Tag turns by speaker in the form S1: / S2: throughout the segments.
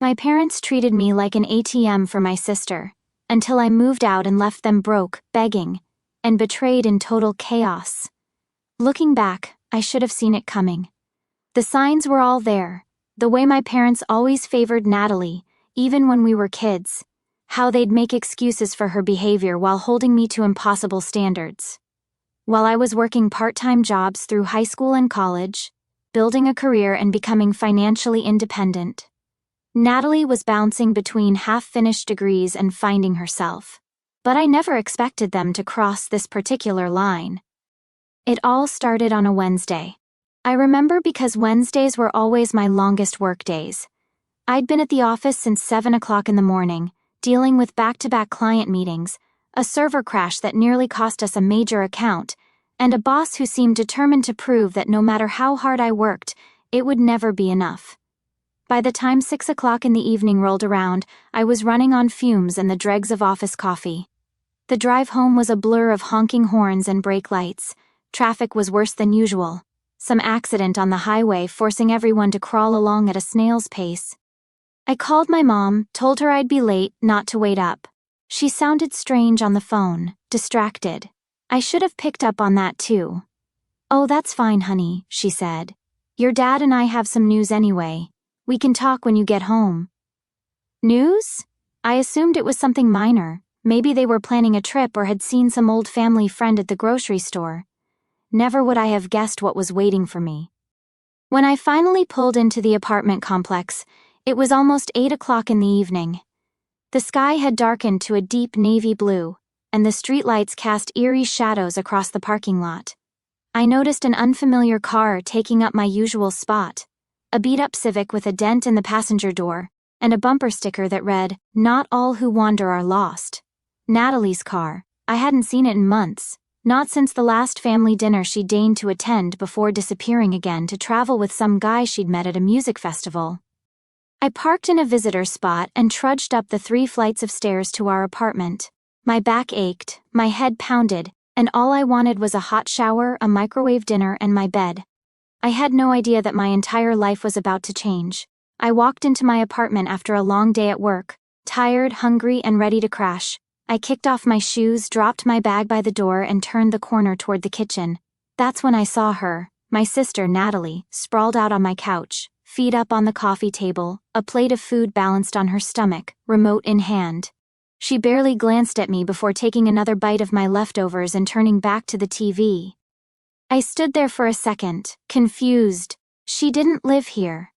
S1: My parents treated me like an ATM for my sister, until I moved out and left them broke, begging, and betrayed in total chaos. Looking back, I should have seen it coming. The signs were all there, the way my parents always favored Natalie, even when we were kids, how they'd make excuses for her behavior while holding me to impossible standards. While I was working part-time jobs through high school and college, building a career and becoming financially independent, Natalie was bouncing between half-finished degrees and finding herself. But I never expected them to cross this particular line. It all started on a Wednesday. I remember because Wednesdays were always my longest work days. I'd been at the office since 7 o'clock in the morning, dealing with back-to-back client meetings, a server crash that nearly cost us a major account, and a boss who seemed determined to prove that no matter how hard I worked, it would never be enough. By the time 6 o'clock in the evening rolled around, I was running on fumes and the dregs of office coffee. The drive home was a blur of honking horns and brake lights. Traffic was worse than usual. Some accident on the highway forcing everyone to crawl along at a snail's pace. I called my mom, told her I'd be late, not to wait up. She sounded strange on the phone, distracted. I should have picked up on that too. "Oh, that's fine, honey," she said. "Your dad and I have some news anyway. We can talk when you get home." News? I assumed it was something minor. Maybe they were planning a trip or had seen some old family friend at the grocery store. Never would I have guessed what was waiting for me. When I finally pulled into the apartment complex, it was almost 8 o'clock in the evening. The sky had darkened to a deep navy blue, and the streetlights cast eerie shadows across the parking lot. I noticed an unfamiliar car taking up my usual spot. A beat-up Civic with a dent in the passenger door, and a bumper sticker that read, "Not all who wander are lost." Natalie's car. I hadn't seen it in months, not since the last family dinner she deigned to attend before disappearing again to travel with some guy she'd met at a music festival. I parked in a visitor spot and trudged up the 3 flights of stairs to our apartment. My back ached, my head pounded, and all I wanted was a hot shower, a microwave dinner, and my bed. I had no idea that my entire life was about to change. I walked into my apartment after a long day at work, tired, hungry, and ready to crash. I kicked off my shoes, dropped my bag by the door, and turned the corner toward the kitchen. That's when I saw her, my sister Natalie, sprawled out on my couch, feet up on the coffee table, a plate of food balanced on her stomach, remote in hand. She barely glanced at me before taking another bite of my leftovers and turning back to the TV. I stood there for a second, confused. She didn't live here.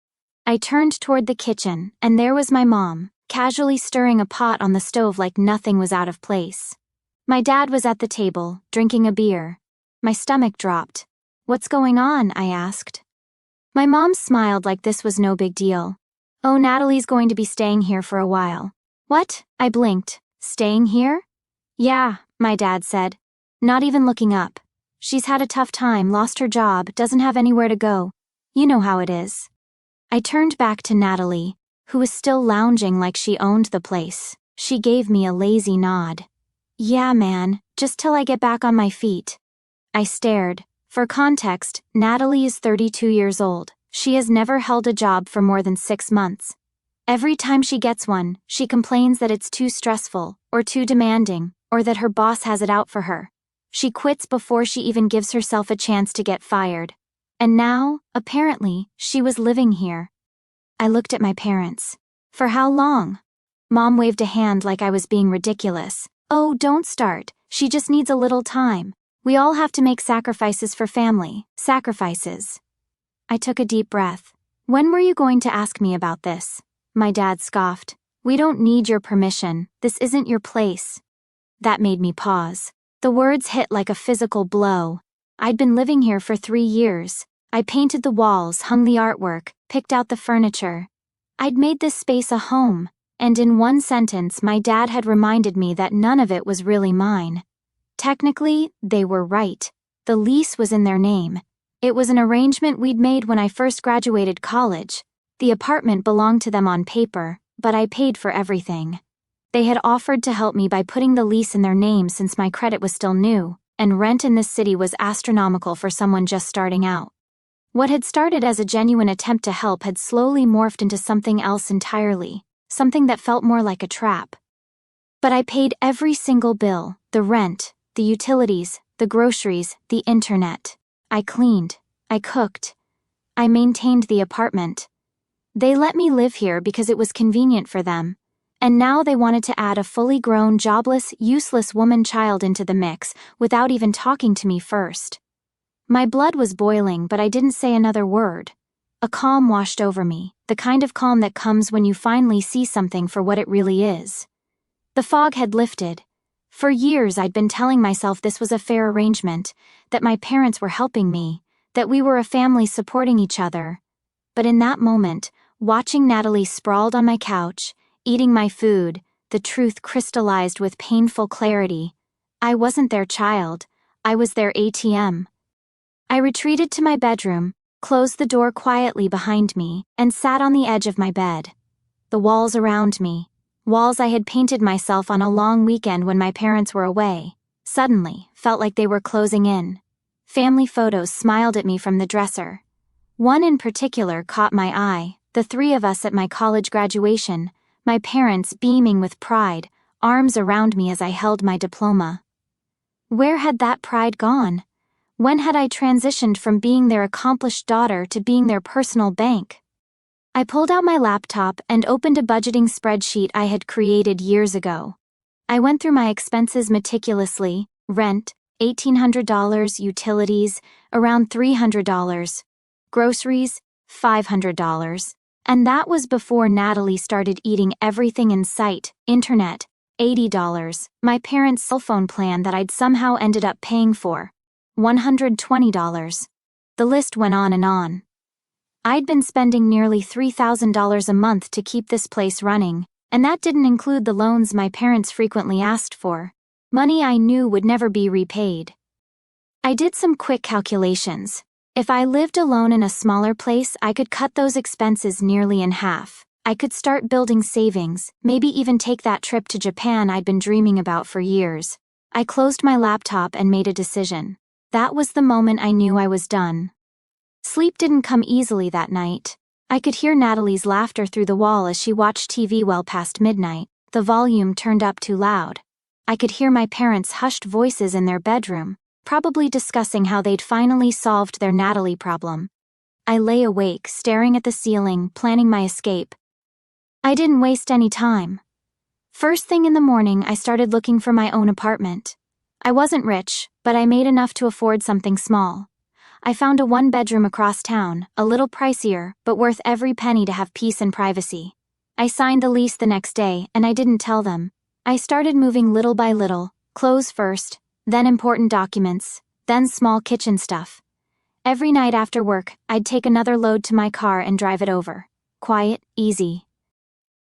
S1: I turned toward the kitchen, and there was my mom, casually stirring a pot on the stove like nothing was out of place. My dad was at the table, drinking a beer. My stomach dropped. "What's going on?" I asked. My mom smiled like this was no big deal. "Oh, Natalie's going to be staying here for a while." "What?" I blinked. "Staying here?" "Yeah," my dad said, not even looking up. "She's had a tough time, lost her job, doesn't have anywhere to go. You know how it is." I turned back to Natalie, who was still lounging like she owned the place. She gave me a lazy nod. "Yeah, man, just till I get back on my feet." I stared. For context, Natalie is 32 years old. She has never held a job for more than 6 months. Every time she gets one, she complains that it's too stressful, or too demanding, or that her boss has it out for her. She quits before she even gives herself a chance to get fired. And now, apparently, she was living here. I looked at my parents. "For how long?" Mom waved a hand like I was being ridiculous. "Oh, don't start. She just needs a little time. We all have to make sacrifices for family. Sacrifices." I took a deep breath. "When were you going to ask me about this?" My dad scoffed. "We don't need your permission. This isn't your place." That made me pause. The words hit like a physical blow. I'd been living here for 3 years. I painted the walls, hung the artwork, picked out the furniture. I'd made this space a home, and in one sentence my dad had reminded me that none of it was really mine. Technically, they were right. The lease was in their name. It was an arrangement we'd made when I first graduated college. The apartment belonged to them on paper, but I paid for everything. They had offered to help me by putting the lease in their name since my credit was still new, and rent in this city was astronomical for someone just starting out. What had started as a genuine attempt to help had slowly morphed into something else entirely, something that felt more like a trap. But I paid every single bill, the rent, the utilities, the groceries, the internet. I cleaned. I cooked. I maintained the apartment. They let me live here because it was convenient for them. And now they wanted to add a fully grown, jobless, useless woman-child into the mix without even talking to me first. My blood was boiling, but I didn't say another word. A calm washed over me, the kind of calm that comes when you finally see something for what it really is. The fog had lifted. For years I'd been telling myself this was a fair arrangement, that my parents were helping me, that we were a family supporting each other. But in that moment, watching Natalie sprawled on my couch, eating my food, the truth crystallized with painful clarity. I wasn't their child. I was their ATM. I retreated to my bedroom, closed the door quietly behind me, and sat on the edge of my bed. The walls around me, walls I had painted myself on a long weekend when my parents were away, suddenly felt like they were closing in. Family photos smiled at me from the dresser. One in particular caught my eye, the three of us at my college graduation, my parents beaming with pride, arms around me as I held my diploma. Where had that pride gone? When had I transitioned from being their accomplished daughter to being their personal bank? I pulled out my laptop and opened a budgeting spreadsheet I had created years ago. I went through my expenses meticulously: rent, $1,800, utilities, around $300, groceries, $500. And that was before Natalie started eating everything in sight: internet, $80, my parents' cell phone plan that I'd somehow ended up paying for, $120. The list went on and on. I'd been spending nearly $3,000 a month to keep this place running, and that didn't include the loans my parents frequently asked for, money I knew would never be repaid. I did some quick calculations. If I lived alone in a smaller place, I could cut those expenses nearly in half. I could start building savings, maybe even take that trip to Japan I'd been dreaming about for years. I closed my laptop and made a decision. That was the moment I knew I was done. Sleep didn't come easily that night. I could hear Natalie's laughter through the wall as she watched TV well past midnight, the volume turned up too loud. I could hear my parents' hushed voices in their bedroom, probably discussing how they'd finally solved their Natalie problem. I lay awake, staring at the ceiling, planning my escape. I didn't waste any time. First thing in the morning, I started looking for my own apartment. I wasn't rich, but I made enough to afford something small. I found a one-bedroom across town, a little pricier, but worth every penny to have peace and privacy. I signed the lease the next day, and I didn't tell them. I started moving little by little, clothes first, then important documents, then small kitchen stuff. Every night after work, I'd take another load to my car and drive it over. Quiet, easy.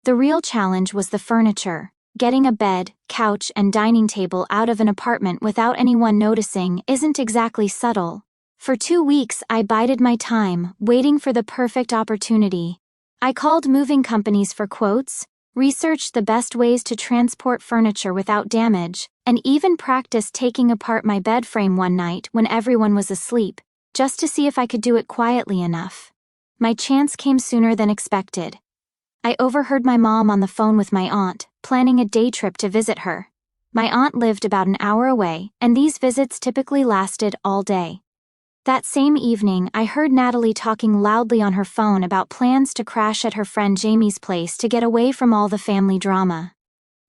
S1: The real challenge was the furniture. Getting a bed, couch, and dining table out of an apartment without anyone noticing isn't exactly subtle. For 2 weeks, I bided my time, waiting for the perfect opportunity. I called moving companies for quotes, researched the best ways to transport furniture without damage, and even practiced taking apart my bed frame one night when everyone was asleep, just to see if I could do it quietly enough. My chance came sooner than expected. I overheard my mom on the phone with my aunt, planning a day trip to visit her. My aunt lived about an hour away, and these visits typically lasted all day. That same evening, I heard Natalie talking loudly on her phone about plans to crash at her friend Jamie's place to get away from all the family drama.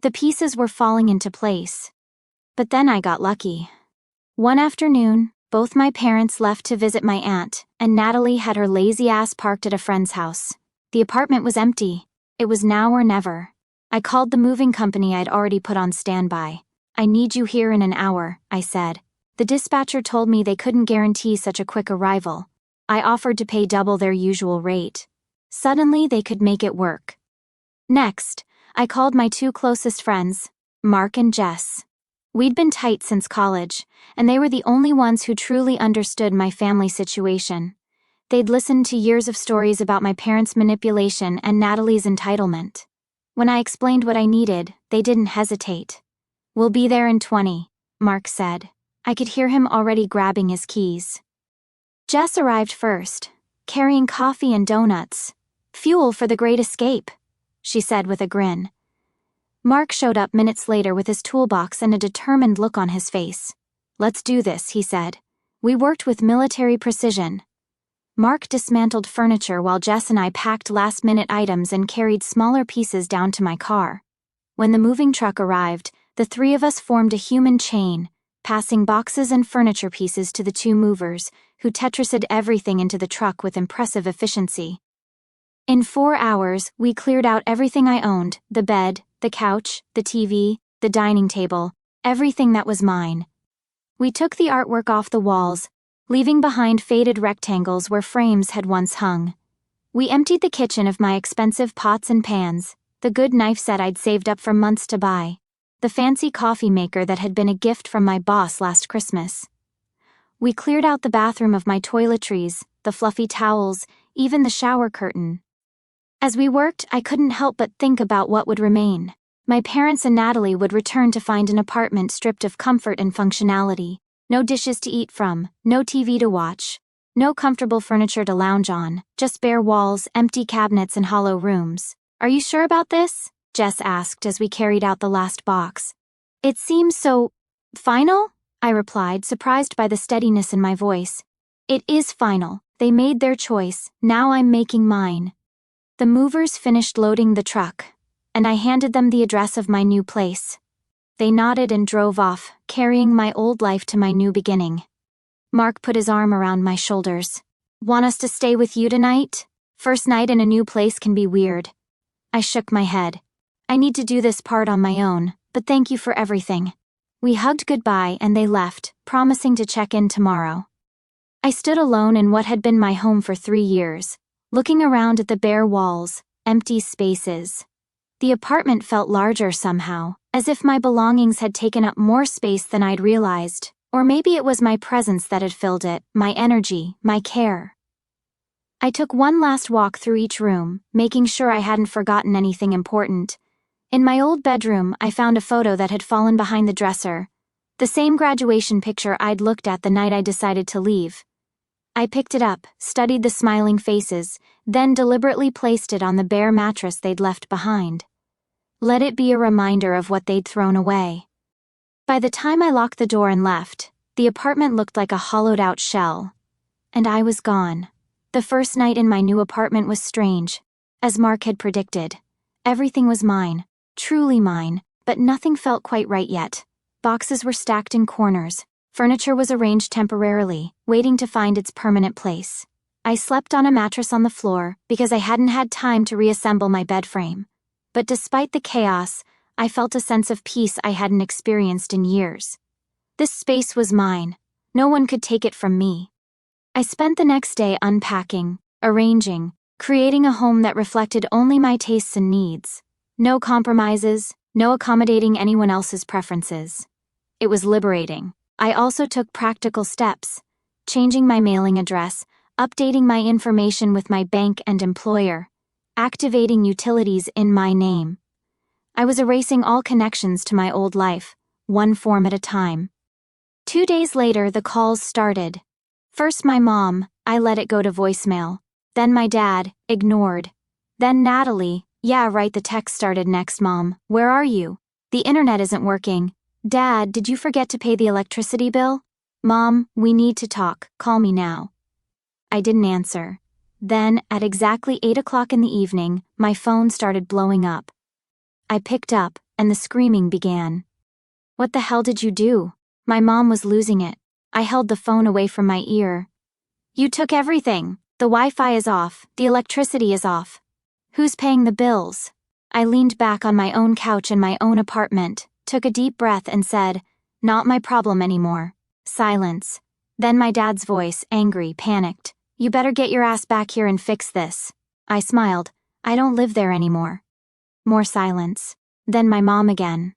S1: The pieces were falling into place. But then I got lucky. One afternoon, both my parents left to visit my aunt, and Natalie had her lazy ass parked at a friend's house. The apartment was empty. It was now or never. I called the moving company I'd already put on standby. "I need you here in an hour," I said. The dispatcher told me they couldn't guarantee such a quick arrival. I offered to pay double their usual rate. Suddenly, they could make it work. Next, I called my two closest friends, Mark and Jess. We'd been tight since college, and they were the only ones who truly understood my family situation. They'd listened to years of stories about my parents' manipulation and Natalie's entitlement. When I explained what I needed, they didn't hesitate. "We'll be there in 20, Mark said. I could hear him already grabbing his keys. Jess arrived first, carrying coffee and donuts. Fuel for the great escape, she said with a grin. Mark showed up minutes later with his toolbox and a determined look on his face. Let's do this, he said. We worked with military precision. Mark dismantled furniture while Jess and I packed last-minute items and carried smaller pieces down to my car. When the moving truck arrived, the three of us formed a human chain, passing boxes and furniture pieces to the two movers, who Tetrised everything into the truck with impressive efficiency. In 4 hours, we cleared out everything I owned, the bed, the couch, the TV, the dining table, everything that was mine. We took the artwork off the walls, leaving behind faded rectangles where frames had once hung. We emptied the kitchen of my expensive pots and pans, the good knife set I'd saved up for months to buy, the fancy coffee maker that had been a gift from my boss last Christmas. We cleared out the bathroom of my toiletries, the fluffy towels, even the shower curtain. As we worked, I couldn't help but think about what would remain. My parents and Natalie would return to find an apartment stripped of comfort and functionality. No dishes to eat from, no TV to watch, no comfortable furniture to lounge on, just bare walls, empty cabinets, and hollow rooms. Are you sure about this? Jess asked as we carried out the last box. It seems so final? I replied, surprised by the steadiness in my voice. It is final. They made their choice. Now I'm making mine. The movers finished loading the truck, and I handed them the address of my new place. They nodded and drove off, carrying my old life to my new beginning. Mark put his arm around my shoulders. Want us to stay with you tonight? First night in a new place can be weird. I shook my head. I need to do this part on my own, but thank you for everything. We hugged goodbye and they left, promising to check in tomorrow. I stood alone in what had been my home for 3 years, looking around at the bare walls, empty spaces. The apartment felt larger somehow, as if my belongings had taken up more space than I'd realized, or maybe it was my presence that had filled it, my energy, my care. I took one last walk through each room, making sure I hadn't forgotten anything important. In my old bedroom, I found a photo that had fallen behind the dresser, the same graduation picture I'd looked at the night I decided to leave. I picked it up, studied the smiling faces, then deliberately placed it on the bare mattress they'd left behind. Let it be a reminder of what they'd thrown away. By the time I locked the door and left, the apartment looked like a hollowed-out shell. And I was gone. The first night in my new apartment was strange. As Mark had predicted, everything was mine, truly mine, but nothing felt quite right yet. Boxes were stacked in corners. Furniture was arranged temporarily, waiting to find its permanent place. I slept on a mattress on the floor because I hadn't had time to reassemble my bed frame. But despite the chaos, I felt a sense of peace I hadn't experienced in years. This space was mine. No one could take it from me. I spent the next day unpacking, arranging, creating a home that reflected only my tastes and needs. No compromises, no accommodating anyone else's preferences. It was liberating. I also took practical steps, changing my mailing address, updating my information with my bank and employer, activating utilities in my name. I was erasing all connections to my old life, one form at a time. 2 days later, the calls started. First my mom, I let it go to voicemail. Then my dad, ignored. Then Natalie, yeah right, the text started next. Mom, where are you? The internet isn't working. Dad, did you forget to pay the electricity bill? Mom, we need to talk, call me now. I didn't answer. Then, at exactly 8 o'clock in the evening, my phone started blowing up. I picked up, and the screaming began. What the hell did you do? My mom was losing it. I held the phone away from my ear. You took everything. The Wi-Fi is off, the electricity is off. Who's paying the bills? I leaned back on my own couch in my own apartment, took a deep breath and said, not my problem anymore. Silence. Then my dad's voice, angry, panicked. You better get your ass back here and fix this. I smiled. I don't live there anymore. More silence. Then my mom again.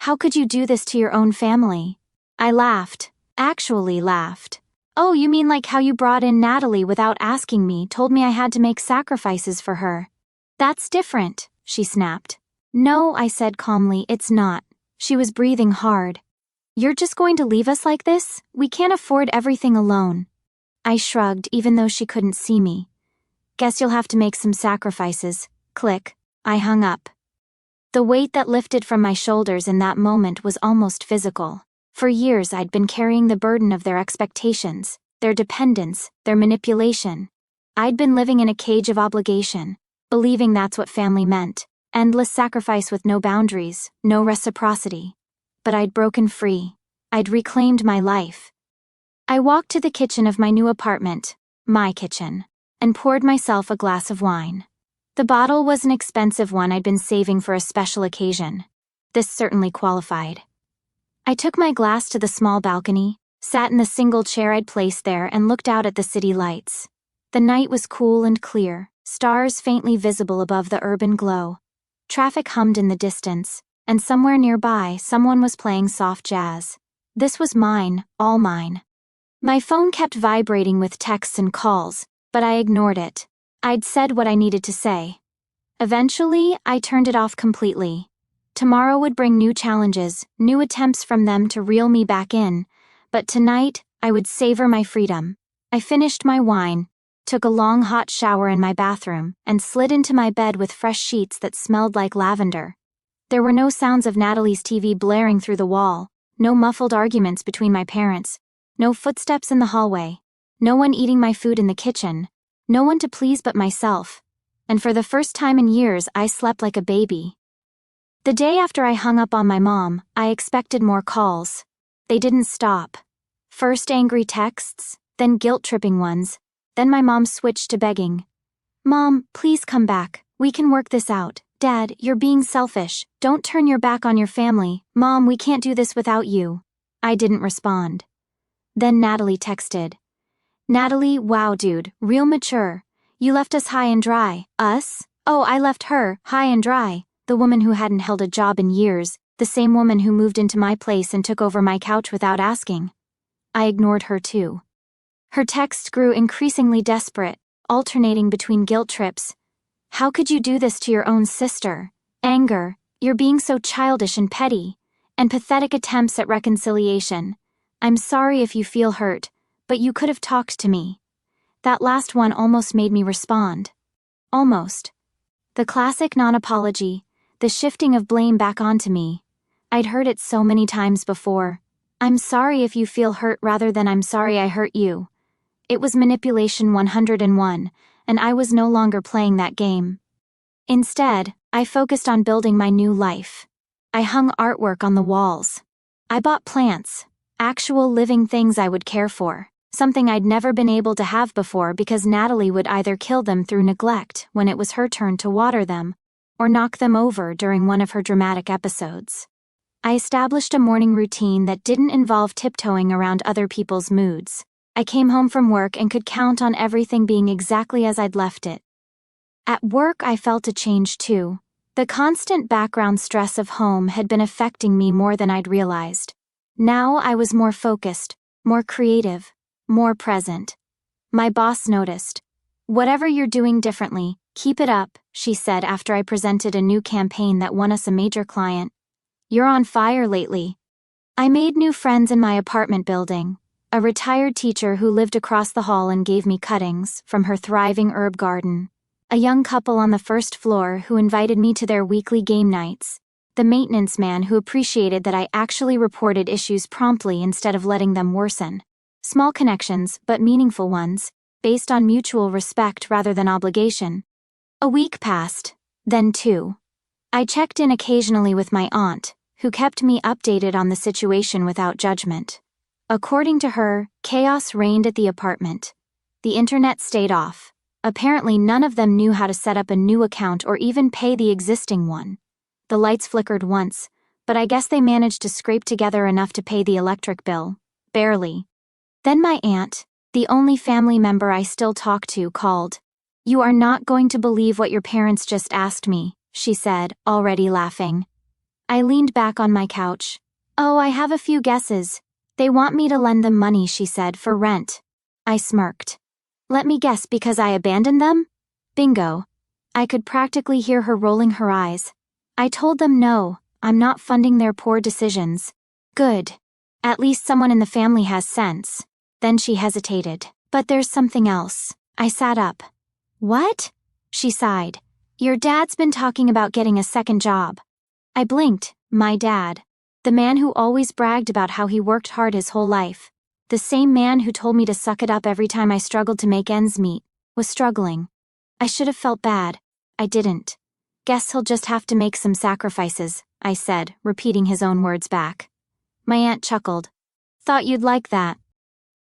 S1: How could you do this to your own family? I laughed. Actually laughed. Oh, you mean like how you brought in Natalie without asking me, told me I had to make sacrifices for her. That's different, she snapped. No, I said calmly, it's not. She was breathing hard. You're just going to leave us like this? We can't afford everything alone. I shrugged, even though she couldn't see me. Guess you'll have to make some sacrifices. Click. I hung up. The weight that lifted from my shoulders in that moment was almost physical. For years I'd been carrying the burden of their expectations, their dependence, their manipulation. I'd been living in a cage of obligation, believing that's what family meant. Endless sacrifice with no boundaries, no reciprocity. But I'd broken free. I'd reclaimed my life. I walked to the kitchen of my new apartment, my kitchen, and poured myself a glass of wine. The bottle was an expensive one I'd been saving for a special occasion. This certainly qualified. I took my glass to the small balcony, sat in the single chair I'd placed there, and looked out at the city lights. The night was cool and clear, stars faintly visible above the urban glow. Traffic hummed in the distance, and somewhere nearby someone was playing soft jazz. This was mine, all mine. My phone kept vibrating with texts and calls, but I ignored it. I'd said what I needed to say. Eventually, I turned it off completely. Tomorrow would bring new challenges, new attempts from them to reel me back in, but tonight, I would savor my freedom. I finished my wine, took a long hot shower in my bathroom, and slid into my bed with fresh sheets that smelled like lavender. There were no sounds of Natalie's TV blaring through the wall, no muffled arguments between my parents, no footsteps in the hallway, no one eating my food in the kitchen, no one to please but myself. And for the first time in years, I slept like a baby. The day after I hung up on my mom, I expected more calls. They didn't stop. First angry texts, then guilt-tripping ones, then my mom switched to begging. Mom, please come back. We can work this out. Dad, you're being selfish. Don't turn your back on your family. Mom, we can't do this without you. I didn't respond. Then Natalie texted. Natalie, wow dude, real mature. You left us high and dry. Us? Oh, I left her, high and dry. The woman who hadn't held a job in years, the same woman who moved into my place and took over my couch without asking. I ignored her too. Her texts grew increasingly desperate, alternating between guilt trips. How could you do this to your own sister? Anger, you're being so childish and petty, and pathetic attempts at reconciliation. I'm sorry if you feel hurt, but you could have talked to me. That last one almost made me respond. Almost. The classic non-apology, the shifting of blame back onto me. I'd heard it so many times before. I'm sorry if you feel hurt rather than I'm sorry I hurt you. It was manipulation 101, and I was no longer playing that game. Instead, I focused on building my new life. I hung artwork on the walls. I bought plants, actual living things I would care for, something I'd never been able to have before because Natalie would either kill them through neglect when it was her turn to water them, or knock them over during one of her dramatic episodes. I established a morning routine that didn't involve tiptoeing around other people's moods. I came home from work and could count on everything being exactly as I'd left it. At work, I felt a change too. The constant background stress of home had been affecting me more than I'd realized. Now I was more focused, more creative, more present. My boss noticed. Whatever you're doing differently, keep it up, she said after I presented a new campaign that won us a major client. You're on fire lately. I made new friends in my apartment building. A retired teacher who lived across the hall and gave me cuttings from her thriving herb garden. A young couple on the first floor who invited me to their weekly game nights. The maintenance man who appreciated that I actually reported issues promptly instead of letting them worsen. Small connections, but meaningful ones, based on mutual respect rather than obligation. A week passed, then two. I checked in occasionally with my aunt, who kept me updated on the situation without judgment. According to her, chaos reigned at the apartment. The internet stayed off. Apparently none of them knew how to set up a new account or even pay the existing one. The lights flickered once, but I guess they managed to scrape together enough to pay the electric bill. Barely. Then my aunt, the only family member I still talk to, called. You are not going to believe what your parents just asked me, she said, already laughing. I leaned back on my couch. Oh, I have a few guesses. They want me to lend them money, she said, for rent. I smirked. Let me guess, because I abandoned them? Bingo. I could practically hear her rolling her eyes. I told them no, I'm not funding their poor decisions. Good. At least someone in the family has sense. Then she hesitated. But there's something else. I sat up. What? She sighed. Your dad's been talking about getting a second job. I blinked. My dad. The man who always bragged about how he worked hard his whole life. The same man who told me to suck it up every time I struggled to make ends meet, was struggling. I should have felt bad. I didn't. Guess he'll just have to make some sacrifices, I said, repeating his own words back. My aunt chuckled. Thought you'd like that.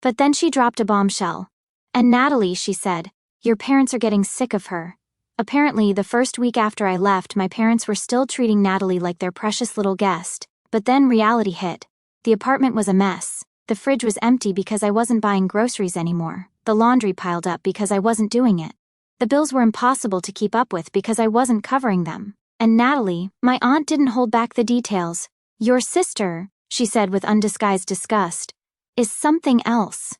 S1: But then she dropped a bombshell. And Natalie, she said, your parents are getting sick of her. Apparently, the first week after I left, my parents were still treating Natalie like their precious little guest. But then reality hit. The apartment was a mess. The fridge was empty because I wasn't buying groceries anymore. The laundry piled up because I wasn't doing it. The bills were impossible to keep up with because I wasn't covering them. And Natalie, my aunt, didn't hold back the details. Your sister, she said with undisguised disgust, is something else.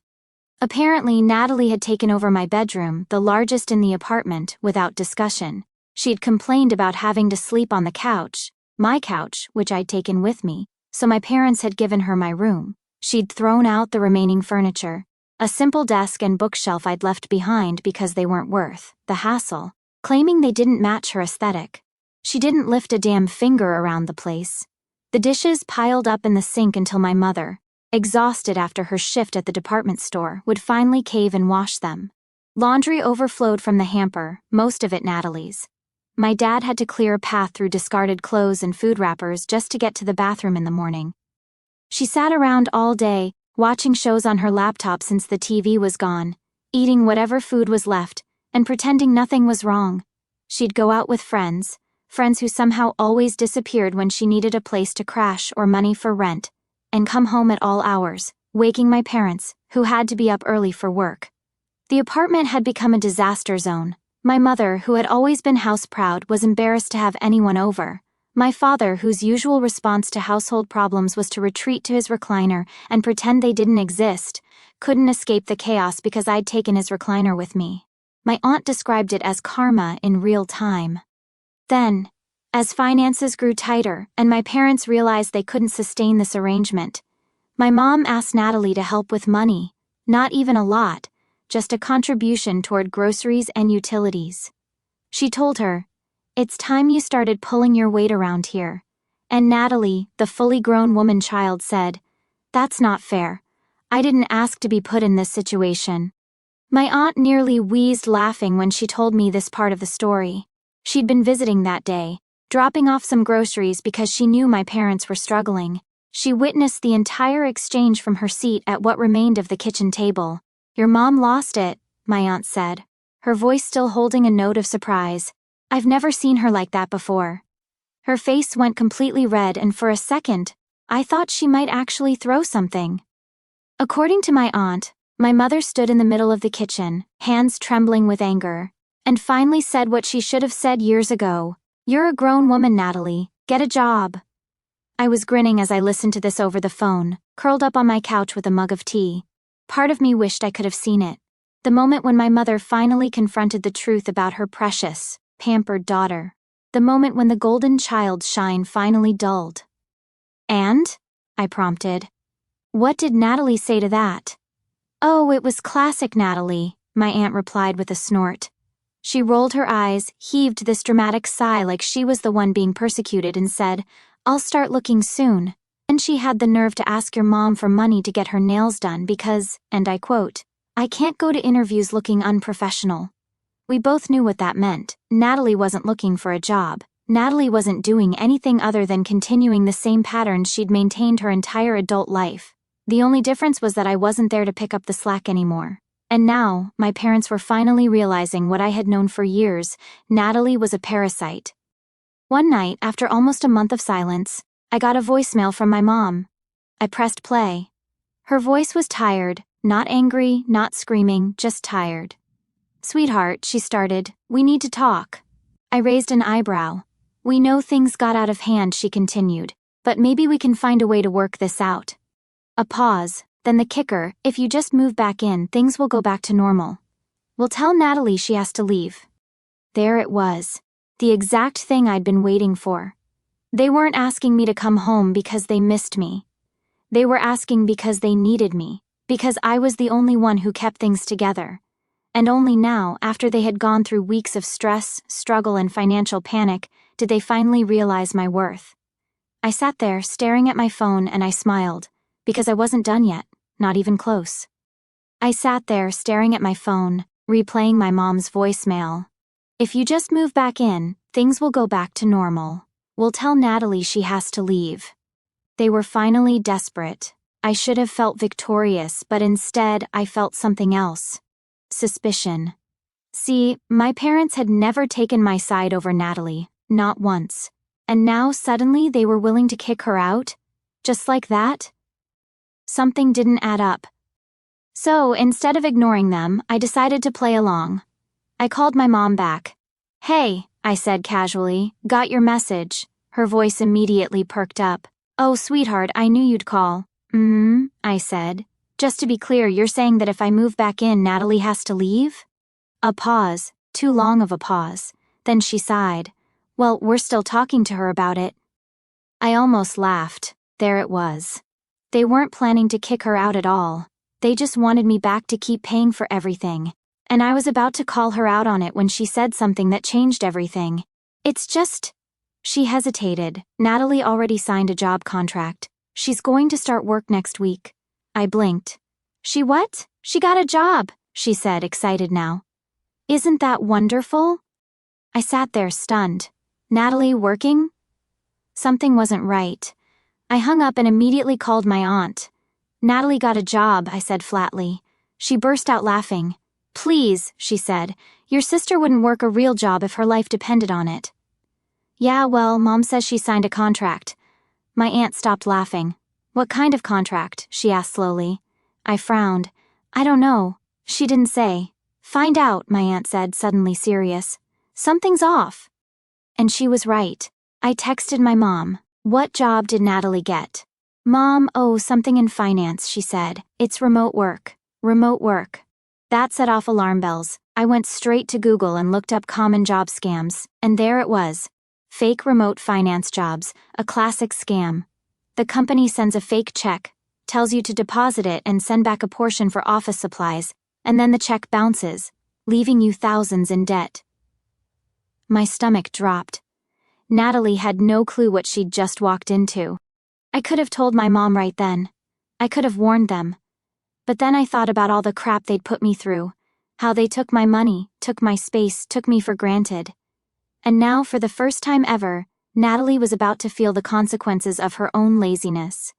S1: Apparently, Natalie had taken over my bedroom, the largest in the apartment, without discussion. She'd complained about having to sleep on the couch, my couch, which I'd taken with me, so my parents had given her my room. She'd thrown out the remaining furniture, a simple desk and bookshelf I'd left behind because they weren't worth the hassle, claiming they didn't match her aesthetic. She didn't lift a damn finger around the place. The dishes piled up in the sink until my mother, exhausted after her shift at the department store, would finally cave and wash them. Laundry overflowed from the hamper, most of it Natalie's. My dad had to clear a path through discarded clothes and food wrappers just to get to the bathroom in the morning. She sat around all day, watching shows on her laptop since the TV was gone, eating whatever food was left, and pretending nothing was wrong. She'd go out with friends who somehow always disappeared when she needed a place to crash or money for rent, and come home at all hours, waking my parents, who had to be up early for work. The apartment had become a disaster zone. My mother, who had always been house-proud, was embarrassed to have anyone over. My father, whose usual response to household problems was to retreat to his recliner and pretend they didn't exist, couldn't escape the chaos because I'd taken his recliner with me. My aunt described it as karma in real time. Then, as finances grew tighter and my parents realized they couldn't sustain this arrangement, my mom asked Natalie to help with money, not even a lot, just a contribution toward groceries and utilities. She told her, "It's time you started pulling your weight around here." And Natalie, the fully grown woman child, said, "That's not fair. I didn't ask to be put in this situation." My aunt nearly wheezed laughing when she told me this part of the story. She'd been visiting that day, dropping off some groceries because she knew my parents were struggling. She witnessed the entire exchange from her seat at what remained of the kitchen table. "Your mom lost it," my aunt said, her voice still holding a note of surprise. "I've never seen her like that before." Her face went completely red, and for a second, I thought she might actually throw something. According to my aunt, my mother stood in the middle of the kitchen, hands trembling with anger, and finally said what she should have said years ago. "You're a grown woman, Natalie. Get a job." I was grinning as I listened to this over the phone, curled up on my couch with a mug of tea. Part of me wished I could have seen it. The moment when my mother finally confronted the truth about her precious, pampered daughter. The moment when the golden child's shine finally dulled. "And?" I prompted. "What did Natalie say to that?" "Oh, it was classic Natalie," my aunt replied with a snort. She rolled her eyes, heaved this dramatic sigh like she was the one being persecuted, and said, "I'll start looking soon." And she had the nerve to ask your mom for money to get her nails done because, and I quote, "I can't go to interviews looking unprofessional." We both knew what that meant. Natalie wasn't looking for a job. Natalie wasn't doing anything other than continuing the same patterns she'd maintained her entire adult life. The only difference was that I wasn't there to pick up the slack anymore. And now, my parents were finally realizing what I had known for years: Natalie was a parasite. One night, after almost a month of silence, I got a voicemail from my mom. I pressed play. Her voice was tired, not angry, not screaming, just tired. "Sweetheart," she started, "we need to talk." I raised an eyebrow. "We know things got out of hand," she continued, "but maybe we can find a way to work this out." A pause, then the kicker: "If you just move back in, things will go back to normal. We'll tell Natalie she has to leave." There it was. The exact thing I'd been waiting for. They weren't asking me to come home because they missed me. They were asking because they needed me, because I was the only one who kept things together. And only now, after they had gone through weeks of stress, struggle, and financial panic, did they finally realize my worth. I sat there, staring at my phone, and I smiled, because I wasn't done yet, not even close. I sat there, staring at my phone, replaying my mom's voicemail. If you just move back in, things will go back to normal. We'll tell Natalie she has to leave. They were finally desperate. I should have felt victorious, but instead I felt something else. Suspicion. See, my parents had never taken my side over Natalie, not once. And now suddenly they were willing to kick her out? Just like that? Something didn't add up. So, instead of ignoring them, I decided to play along. I called my mom back. "Hey," I said casually, "got your message." Her voice immediately perked up. "Oh, sweetheart, I knew you'd call." I said. "Just to be clear, you're saying that if I move back in, Natalie has to leave?" A pause, too long of a pause. Then she sighed. "Well, we're still talking to her about it." I almost laughed. There it was. They weren't planning to kick her out at all. They just wanted me back to keep paying for everything. And I was about to call her out on it when she said something that changed everything. "It's just..." She hesitated. "Natalie already signed a job contract. She's going to start work next week." I blinked. "She what?" "She got a job," she said, excited now. "Isn't that wonderful?" I sat there stunned. Natalie working? Something wasn't right. I hung up and immediately called my aunt. "Natalie got a job," I said flatly. She burst out laughing. "Please," she said, "your sister wouldn't work a real job if her life depended on it." "Yeah, well, Mom says she signed a contract." My aunt stopped laughing. "What kind of contract?" she asked slowly. I frowned. "I don't know. She didn't say." "Find out," my aunt said, suddenly serious. "Something's off." And she was right. I texted my mom. "What job did Natalie get?" "Mom, oh, something in finance," she said. "It's remote work." Remote work. That set off alarm bells. I went straight to Google and looked up common job scams, and there it was. Fake remote finance jobs, a classic scam. The company sends a fake check, tells you to deposit it and send back a portion for office supplies, and then the check bounces, leaving you thousands in debt. My stomach dropped. Natalie had no clue what she'd just walked into. I could have told my mom right then. I could have warned them. But then I thought about all the crap they'd put me through, how they took my money, took my space, took me for granted. And now, for the first time ever, Natalie was about to feel the consequences of her own laziness.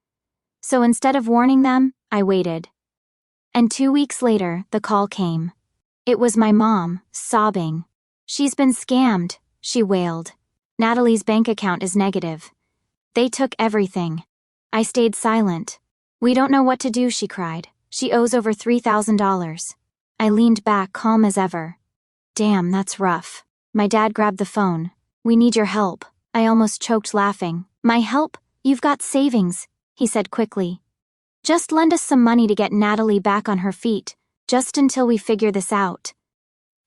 S1: So instead of warning them, I waited. And 2 weeks later, the call came. It was my mom, sobbing. "She's been scammed," she wailed. "Natalie's bank account is negative. They took everything." I stayed silent. "We don't know what to do," she cried. "She owes over $3,000. I leaned back, calm as ever. "Damn, that's rough." My dad grabbed the phone. "We need your help." I almost choked laughing. "My help? You've got savings," he said quickly. "Just lend us some money to get Natalie back on her feet, just until we figure this out."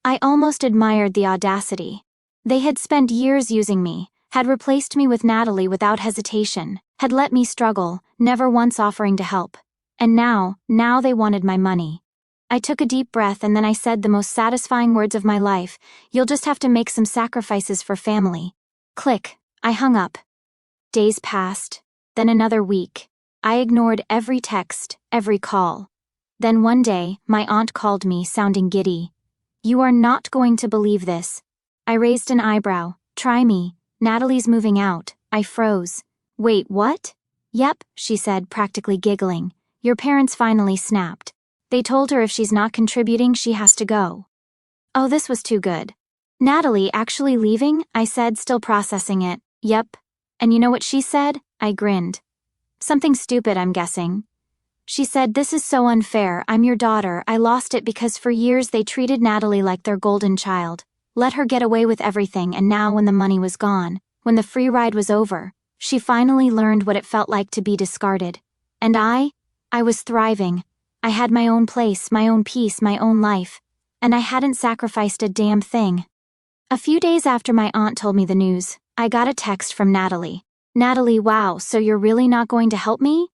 S1: I almost admired the audacity. They had spent years using me, had replaced me with Natalie without hesitation, had let me struggle, never once offering to help. And now they wanted my money. I took a deep breath and then I said the most satisfying words of my life. "You'll just have to make some sacrifices for family." Click. I hung up. Days passed. Then another week. I ignored every text, every call. Then one day, my aunt called me, sounding giddy. "You are not going to believe this." I raised an eyebrow. "Try me. Natalie's moving out." I froze. "Wait, what?" "Yep," she said, practically giggling. "Your parents finally snapped. They told her if she's not contributing, she has to go." Oh, this was too good. "Natalie actually leaving?" I said, still processing it. "Yep." "And you know what she said?" I grinned. "Something stupid, I'm guessing." She said, "This is so unfair. I'm your daughter. I lost it because for years they treated Natalie like their golden child. Let her get away with everything, and now when the money was gone, when the free ride was over, she finally learned what it felt like to be discarded. And I was thriving. I had my own place, my own peace, my own life. And I hadn't sacrificed a damn thing." A few days after my aunt told me the news, I got a text from Natalie. "Natalie, wow, so you're really not going to help me?"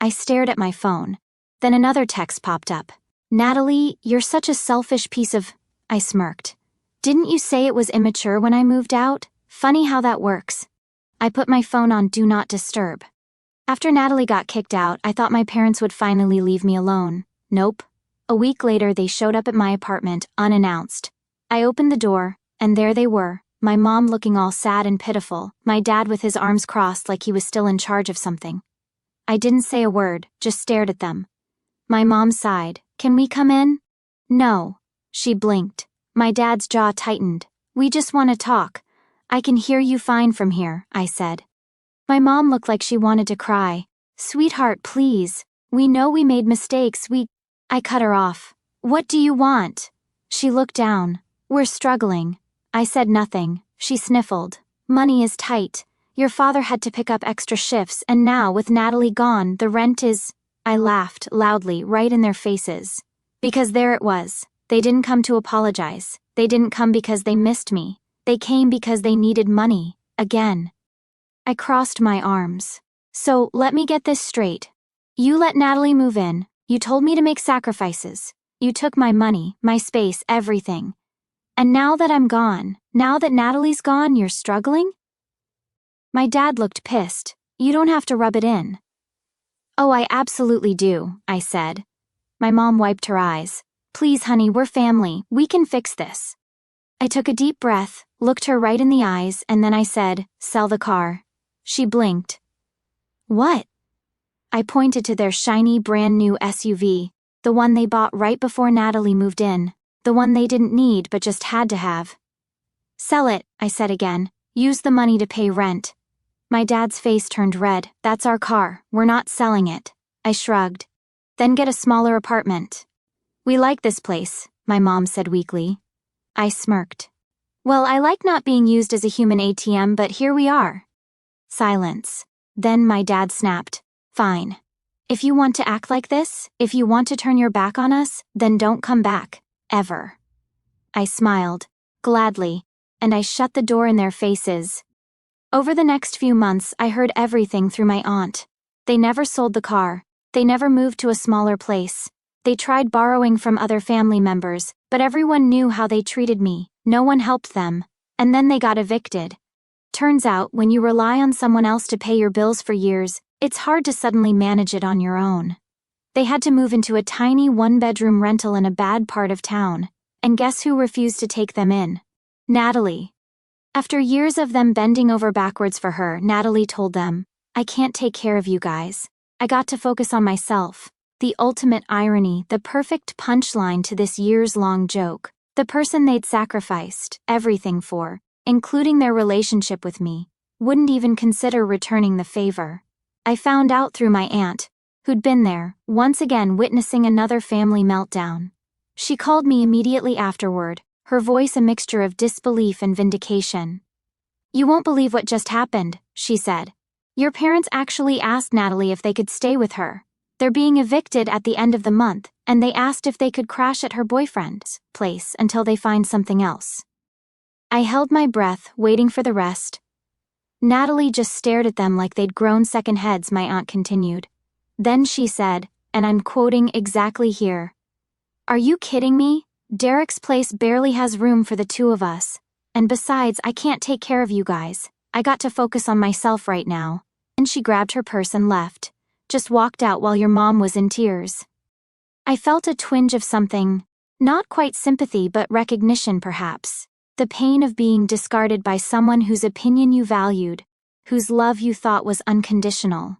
S1: I stared at my phone. Then another text popped up. "Natalie, you're such a selfish piece of..." I smirked. "Didn't you say it was immature when I moved out? Funny how that works." I put my phone on Do Not Disturb. After Natalie got kicked out, I thought my parents would finally leave me alone. Nope. A week later, they showed up at my apartment, unannounced. I opened the door, and there they were, my mom looking all sad and pitiful, my dad with his arms crossed like he was still in charge of something. I didn't say a word, just stared at them. My mom sighed. "Can we come in?" "No." She blinked. My dad's jaw tightened. "We just want to talk. I can hear you fine from here," I said. My mom looked like she wanted to cry. "Sweetheart, please. We know we made mistakes, I cut her off. "What do you want?" She looked down. "We're struggling." I said nothing. She sniffled. "Money is tight. Your father had to pick up extra shifts, and now, with Natalie gone, the rent is..." I laughed loudly, right in their faces. Because there it was. They didn't come to apologize. They didn't come because they missed me. They came because they needed money. Again. I crossed my arms. "So, let me get this straight. You let Natalie move in. You told me to make sacrifices. You took my money, my space, everything. And now that I'm gone, now that Natalie's gone, you're struggling?" My dad looked pissed. "You don't have to rub it in." "Oh, I absolutely do," I said. My mom wiped her eyes. "Please, honey, we're family. We can fix this." I took a deep breath, looked her right in the eyes, and then I said, "Sell the car." She blinked. "What?" I pointed to their shiny, brand-new SUV, the one they bought right before Natalie moved in, the one they didn't need but just had to have. "Sell it," I said again. "Use the money to pay rent." My dad's face turned red. "That's our car. We're not selling it." I shrugged. "Then get a smaller apartment." "We like this place," my mom said weakly. I smirked. "Well, I like not being used as a human ATM, but here we are." Silence. Then my dad snapped. "Fine. If you want to act like this, if you want to turn your back on us, then don't come back. Ever." I smiled. Gladly. And I shut the door in their faces. Over the next few months, I heard everything through my aunt. They never sold the car. They never moved to a smaller place. They tried borrowing from other family members, but everyone knew how they treated me. No one helped them. And then they got evicted. Turns out, when you rely on someone else to pay your bills for years, it's hard to suddenly manage it on your own. They had to move into a tiny one-bedroom rental in a bad part of town. And guess who refused to take them in? Natalie. After years of them bending over backwards for her, Natalie told them, "I can't take care of you guys. I got to focus on myself." The ultimate irony, the perfect punchline to this years-long joke. The person they'd sacrificed everything for, including their relationship with me, wouldn't even consider returning the favor. I found out through my aunt, who'd been there, once again witnessing another family meltdown. She called me immediately afterward, her voice a mixture of disbelief and vindication. "You won't believe what just happened," she said. "Your parents actually asked Natalie if they could stay with her. They're being evicted at the end of the month, and they asked if they could crash at her boyfriend's place until they find something else." I held my breath, waiting for the rest. Natalie just stared at them like they'd grown second heads, my aunt continued. Then she said, and I'm quoting exactly here, "Are you kidding me? Derek's place barely has room for the two of us. And besides, I can't take care of you guys. I got to focus on myself right now." And she grabbed her purse and left. Just walked out while your mom was in tears. I felt a twinge of something, not quite sympathy but recognition perhaps. The pain of being discarded by someone whose opinion you valued, whose love you thought was unconditional.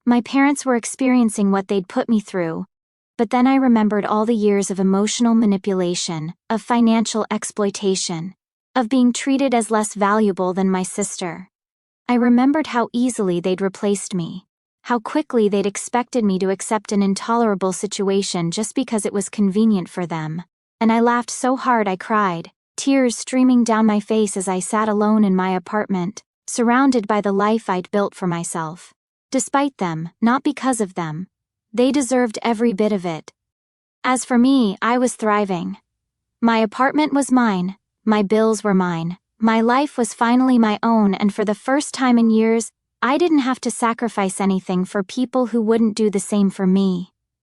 S1: My parents were experiencing what they'd put me through, but then I remembered all the years of emotional manipulation, of financial exploitation, of being treated as less valuable than my sister. I remembered how easily they'd replaced me, how quickly they'd expected me to accept an intolerable situation just because it was convenient for them. And I laughed so hard I cried, tears streaming down my face as I sat alone in my apartment, surrounded by the life I'd built for myself. Despite them, not because of them. They deserved every bit of it. As for me, I was thriving. My apartment was mine, my bills were mine, my life was finally my own, and for the first time in years, I didn't have to sacrifice anything for people who wouldn't do the same for me.